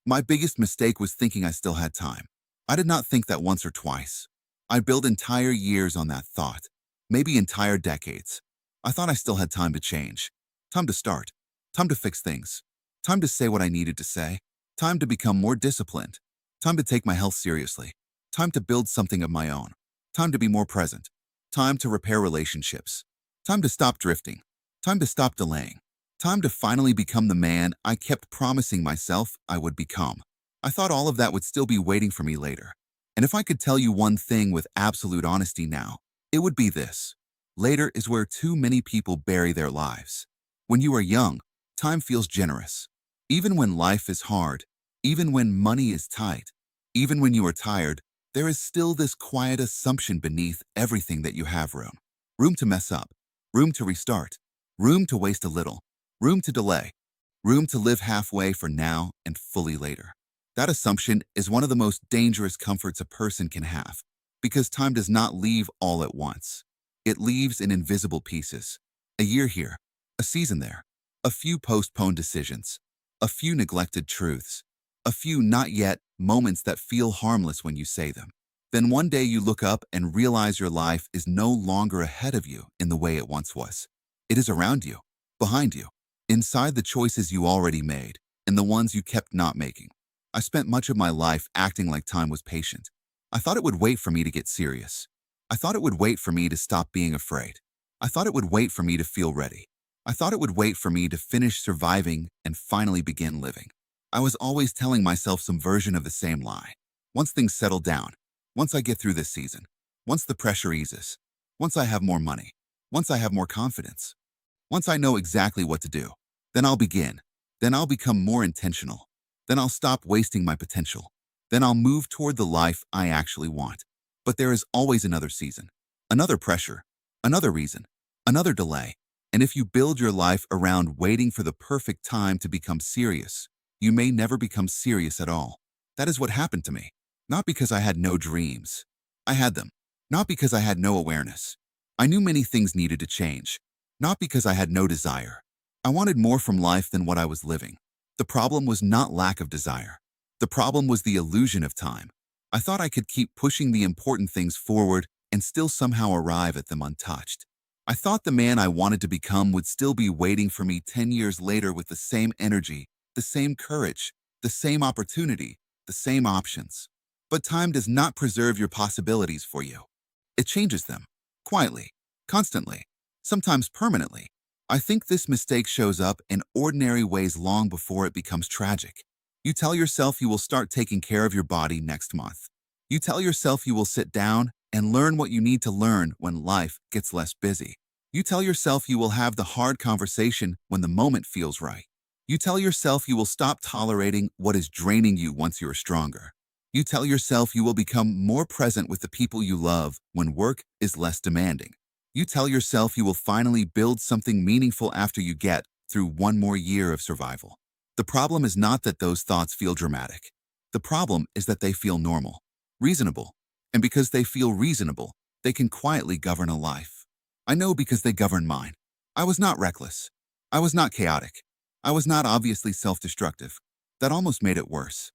My biggest mistake was thinking I still had time. I did not think that once or twice. I built entire years on that thought, maybe entire decades. I thought I still had time to change, time to start, time to fix things, time to say what I needed to say, time to become more disciplined, time to take my health seriously, time to build something of my own, time to be more present, time to repair relationships, time to stop drifting, time to stop delaying, time to finally become the man I kept promising myself I would become. I thought all of that would still be waiting for me later. And if I could tell you one thing with absolute honesty now, it would be this. Later is where too many people bury their lives. When you are young, time feels generous. Even when life is hard, even when money is tight, even when you are tired, there is still this quiet assumption beneath everything that you have room. Room to mess up, room to restart, room to waste a little, room to delay, room to live halfway for now and fully later. That assumption is one of the most dangerous comforts a person can have, because time does not leave all at once. It leaves in invisible pieces. A year here, a season there, a few postponed decisions, a few neglected truths, a few not yet moments that feel harmless when you say them. Then one day you look up and realize your life is no longer ahead of you in the way it once was. It is around you, behind you, inside the choices you already made and the ones you kept not making. I spent much of my life acting like time was patient. I thought it would wait for me to get serious. I thought it would wait for me to stop being afraid. I thought it would wait for me to feel ready. I thought it would wait for me to finish surviving and finally begin living. I was always telling myself some version of the same lie. Once things settle down, once I get through this season, once the pressure eases, once I have more money, once I have more confidence, once I know exactly what to do, then I'll begin. Then I'll become more intentional. Then I'll stop wasting my potential. Then I'll move toward the life I actually want. But there is always another season, another pressure, another reason, another delay. And if you build your life around waiting for the perfect time to become serious, you may never become serious at all. That is what happened to me. Not because I had no dreams. I had them. Not because I had no awareness. I knew many things needed to change. Not because I had no desire. I wanted more from life than what I was living. The problem was not lack of desire. The problem was the illusion of time. I thought I could keep pushing the important things forward and still somehow arrive at them untouched. I thought the man I wanted to become would still be waiting for me 10 years later with the same energy, the same courage, the same opportunity, the same options. But time does not preserve your possibilities for you. It changes them, quietly, constantly, sometimes permanently. I think this mistake shows up in ordinary ways long before it becomes tragic. You tell yourself you will start taking care of your body next month. You tell yourself you will sit down and learn what you need to learn when life gets less busy. You tell yourself you will have the hard conversation when the moment feels right. You tell yourself you will stop tolerating what is draining you once you are stronger. You tell yourself you will become more present with the people you love when work is less demanding. You tell yourself you will finally build something meaningful after you get through one more year of survival. The problem is not that those thoughts feel dramatic. The problem is that they feel normal, reasonable, and because they feel reasonable, they can quietly govern a life. I know because they govern mine. I was not reckless. I was not chaotic. I was not obviously self-destructive. That almost made it worse.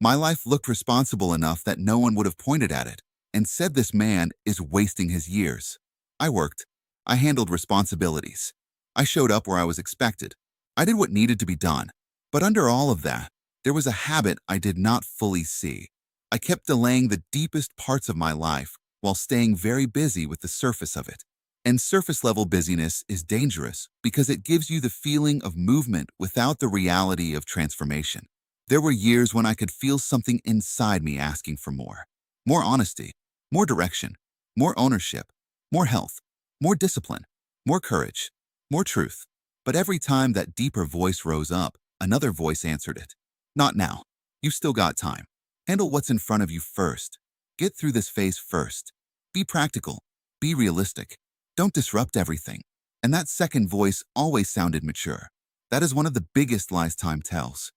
My life looked responsible enough that no one would have pointed at it and said this man is wasting his years. I worked. I handled responsibilities. I showed up where I was expected. I did what needed to be done. But under all of that, there was a habit I did not fully see. I kept delaying the deepest parts of my life while staying very busy with the surface of it. And surface-level busyness is dangerous because it gives you the feeling of movement without the reality of transformation. There were years when I could feel something inside me asking for more. More honesty, more direction, more ownership, more health, more discipline, more courage, more truth. But every time that deeper voice rose up, another voice answered it. Not now. You've still got time. Handle what's in front of you first. Get through this phase first. Be practical. Be realistic. Don't disrupt everything. And that second voice always sounded mature. That is one of the biggest lies time tells.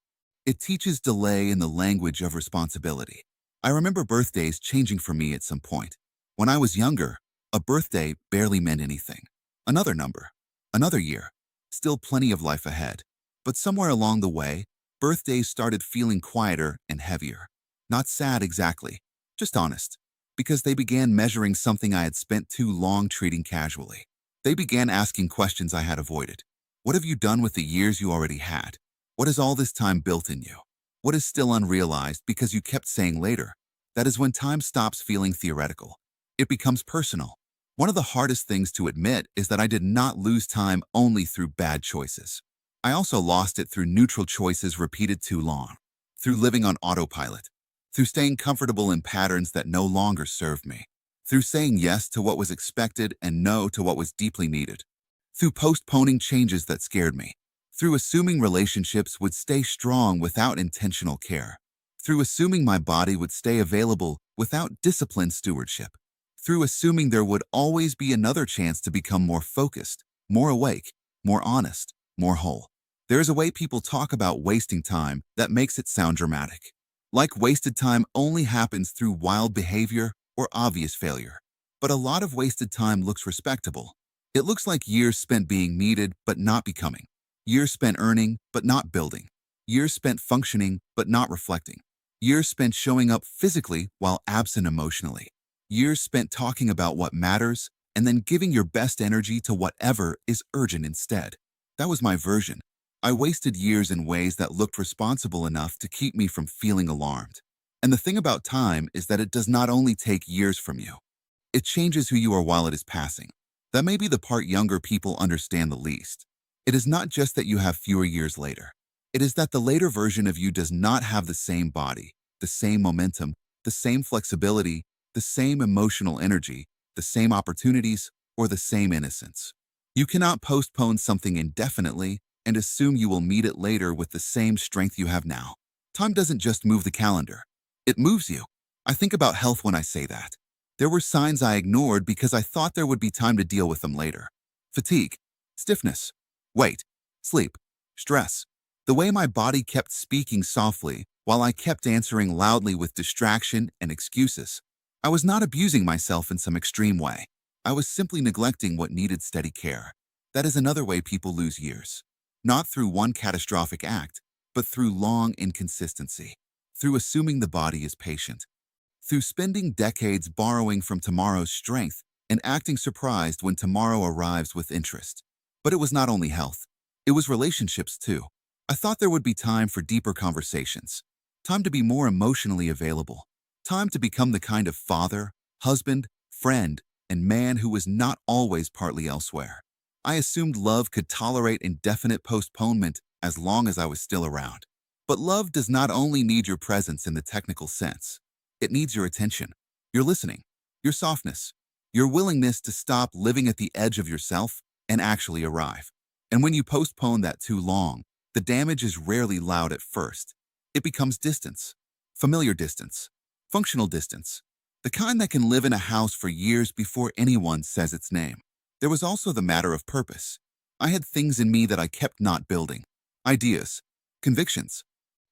It teaches delay in the language of responsibility. I remember birthdays changing for me at some point. When I was younger, a birthday barely meant anything. Another number, another year, still plenty of life ahead. But somewhere along the way, Birthdays started feeling quieter and heavier. Not sad exactly, just honest. Because they began measuring something I had spent too long treating casually. They began asking questions I had avoided. What have you done with the years you already had? What has all this time built in you? What is still unrealized because you kept saying later? That is when time stops feeling theoretical. It becomes personal. One of the hardest things to admit is that I did not lose time only through bad choices. I also lost it through neutral choices repeated too long, through living on autopilot, through staying comfortable in patterns that no longer served me, through saying yes to what was expected and no to what was deeply needed, through postponing changes that scared me, through assuming relationships would stay strong without intentional care, through assuming my body would stay available without disciplined stewardship, through assuming there would always be another chance to become more focused, more awake, more honest, more whole. There is a way people talk about wasting time that makes it sound dramatic. Like wasted time only happens through wild behavior or obvious failure. But a lot of wasted time looks respectable. It looks like years spent being needed but not becoming. Years spent earning but not building. Years spent functioning but not reflecting. Years spent showing up physically while absent emotionally. Years spent talking about what matters and then giving your best energy to whatever is urgent instead. That was my version. I wasted years in ways that looked responsible enough to keep me from feeling alarmed. And the thing about time is that it does not only take years from you. It changes who you are while it is passing. That may be the part younger people understand the least. It is not just that you have fewer years later. It is that the later version of you does not have the same body, the same momentum, the same flexibility, the same emotional energy, the same opportunities, or the same innocence. You cannot postpone something indefinitely and assume you will meet it later with the same strength you have now. Time doesn't just move the calendar. It moves you. I think about health when I say that. There were signs I ignored because I thought there would be time to deal with them later. Fatigue, stiffness, weight, sleep, stress. The way my body kept speaking softly while I kept answering loudly with distraction and excuses. I was not abusing myself in some extreme way. I was simply neglecting what needed steady care. That is another way people lose years. Not through one catastrophic act, but through long inconsistency, through assuming the body is patient, through spending decades borrowing from tomorrow's strength and acting surprised when tomorrow arrives with interest. But it was not only health, it was relationships too. I thought there would be time for deeper conversations, time to be more emotionally available, time to become the kind of father, husband, friend, and man who was not always partly elsewhere. I assumed love could tolerate indefinite postponement as long as I was still around. But love does not only need your presence in the technical sense. It needs your attention, your listening, your softness, your willingness to stop living at the edge of yourself and actually arrive. And when you postpone that too long, the damage is rarely loud at first. It becomes distance, familiar distance, functional distance, the kind that can live in a house for years before anyone says its name. There was also the matter of purpose. I had things in me that I kept not building. Ideas, convictions,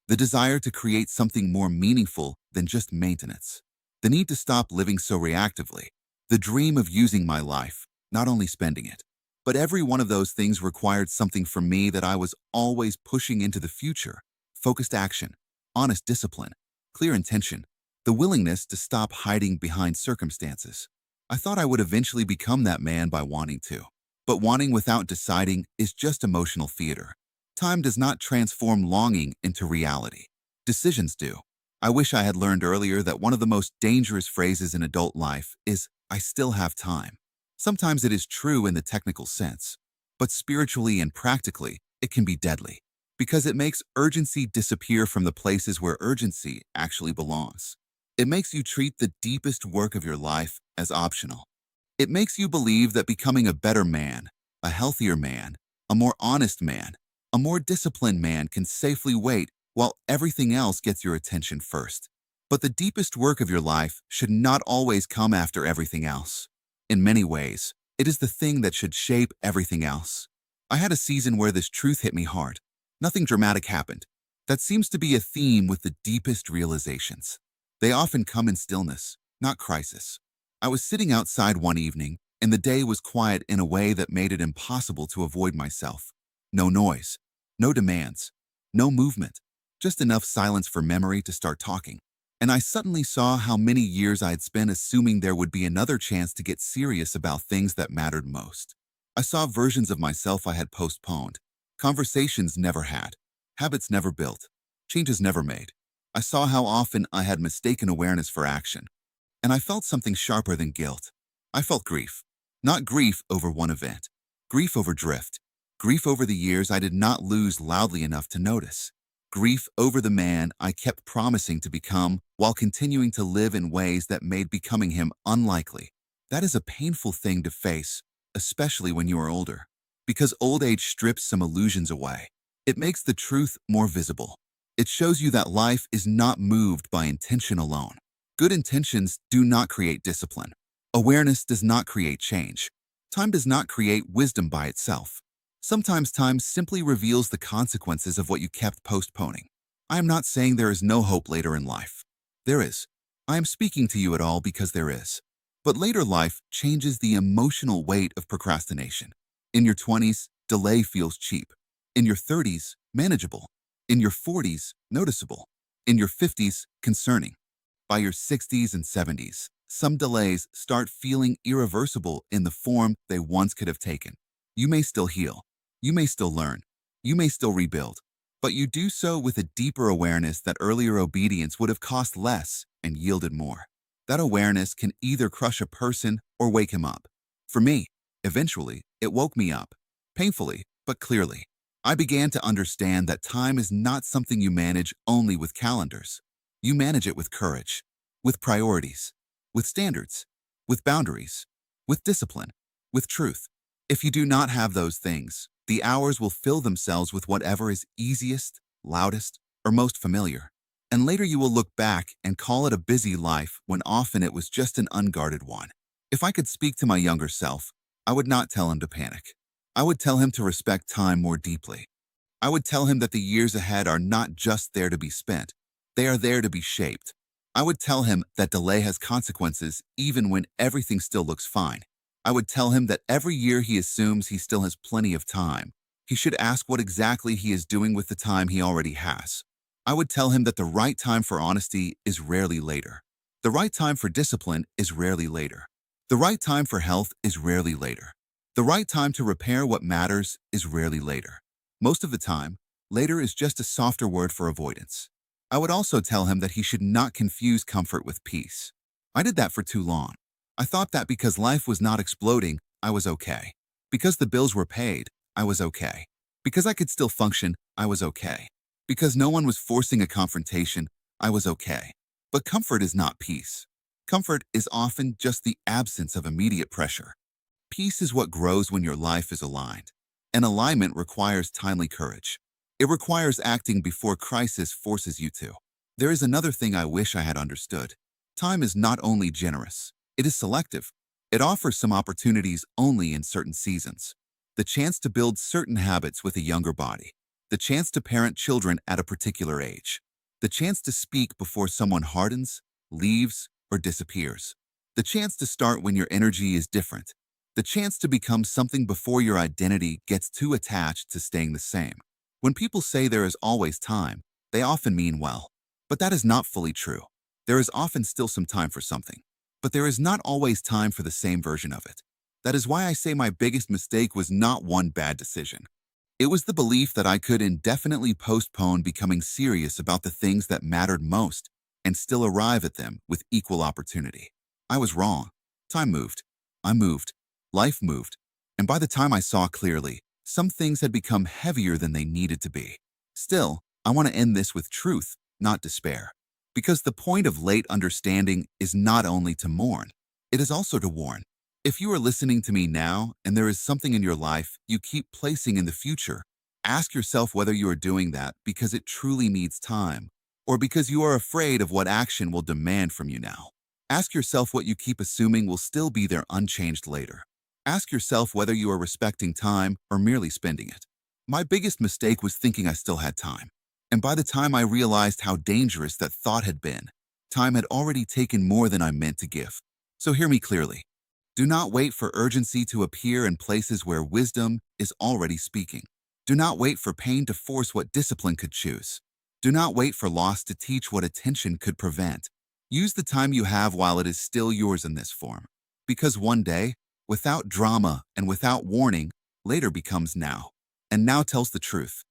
the desire to create something more meaningful than just maintenance. The need to stop living so reactively. The dream of using my life, not only spending it. But every one of those things required something from me that I was always pushing into the future. Focused action, honest discipline, clear intention, the willingness to stop hiding behind circumstances. I thought I would eventually become that man by wanting to. But wanting without deciding is just emotional theater. Time does not transform longing into reality. Decisions do. I wish I had learned earlier that one of the most dangerous phrases in adult life is, "I still have time." Sometimes it is true in the technical sense, but spiritually and practically, it can be deadly because it makes urgency disappear from the places where urgency actually belongs. It makes you treat the deepest work of your life as optional. It makes you believe that becoming a better man, a healthier man, a more honest man, a more disciplined man can safely wait while everything else gets your attention first. But the deepest work of your life should not always come after everything else. In many ways, it is the thing that should shape everything else. I had a season where this truth hit me hard. Nothing dramatic happened. That seems to be a theme with the deepest realizations. They often come in stillness, not crisis. I was sitting outside one evening, and the day was quiet in a way that made it impossible to avoid myself. No noise, no demands, no movement, just enough silence for memory to start talking. And I suddenly saw how many years I had spent assuming there would be another chance to get serious about things that mattered most. I saw versions of myself I had postponed, conversations never had, habits never built, changes never made. I saw how often I had mistaken awareness for action, and I felt something sharper than guilt. I felt grief. Not grief over one event, grief over drift, grief over the years I did not lose loudly enough to notice, grief over the man I kept promising to become while continuing to live in ways that made becoming him unlikely. That is a painful thing to face, especially when you are older, because old age strips some illusions away. It makes the truth more visible. It shows you that life is not moved by intention alone. Good intentions do not create discipline. Awareness does not create change. Time does not create wisdom by itself. Sometimes time simply reveals the consequences of what you kept postponing. I am not saying there is no hope later in life. There is. I am speaking to you at all because there is. But later life changes the emotional weight of procrastination. In your 20s, delay feels cheap. In your 30s, manageable. In your 40s, noticeable. In your 50s, concerning. By your 60s and 70s, some delays start feeling irreversible in the form they once could have taken. You may still heal. You may still learn. You may still rebuild. But you do so with a deeper awareness that earlier obedience would have cost less and yielded more. That awareness can either crush a person or wake him up. For me, eventually, it woke me up. Painfully, but clearly. I began to understand that time is not something you manage only with calendars. You manage it with courage, with priorities, with standards, with boundaries, with discipline, with truth. If you do not have those things, the hours will fill themselves with whatever is easiest, loudest, or most familiar. And later you will look back and call it a busy life when often it was just an unguarded one. If I could speak to my younger self, I would not tell him to panic. I would tell him to respect time more deeply. I would tell him that the years ahead are not just there to be spent. They are there to be shaped. I would tell him that delay has consequences even when everything still looks fine. I would tell him that every year he assumes he still has plenty of time. He should ask what exactly he is doing with the time he already has. I would tell him that the right time for honesty is rarely later. The right time for discipline is rarely later. The right time for health is rarely later. The right time to repair what matters is rarely later. Most of the time, later is just a softer word for avoidance. I would also tell him that he should not confuse comfort with peace. I did that for too long. I thought that because life was not exploding, I was okay. Because the bills were paid, I was okay. Because I could still function, I was okay. Because no one was forcing a confrontation, I was okay. But comfort is not peace. Comfort is often just the absence of immediate pressure. Peace is what grows when your life is aligned. And alignment requires timely courage. It requires acting before crisis forces you to. There is another thing I wish I had understood. Time is not only generous, it is selective. It offers some opportunities only in certain seasons. The chance to build certain habits with a younger body. The chance to parent children at a particular age. The chance to speak before someone hardens, leaves, or disappears. The chance to start when your energy is different. The chance to become something before your identity gets too attached to staying the same. When people say there is always time, they often mean well. But that is not fully true. There is often still some time for something. But there is not always time for the same version of it. That is why I say my biggest mistake was not one bad decision. It was the belief that I could indefinitely postpone becoming serious about the things that mattered most and still arrive at them with equal opportunity. I was wrong. Time moved. I moved. Life moved, and by the time I saw clearly, some things had become heavier than they needed to be. Still, I want to end this with truth, not despair. Because the point of late understanding is not only to mourn, it is also to warn. If you are listening to me now and there is something in your life you keep placing in the future, ask yourself whether you are doing that because it truly needs time, or because you are afraid of what action will demand from you now. Ask yourself what you keep assuming will still be there unchanged later. Ask yourself whether you are respecting time or merely spending it. My biggest mistake was thinking I still had time. And by the time I realized how dangerous that thought had been, time had already taken more than I meant to give. So hear me clearly. Do not wait for urgency to appear in places where wisdom is already speaking. Do not wait for pain to force what discipline could choose. Do not wait for loss to teach what attention could prevent. Use the time you have while it is still yours in this form. Because one day, without drama and without warning, later becomes now. And now tells the truth.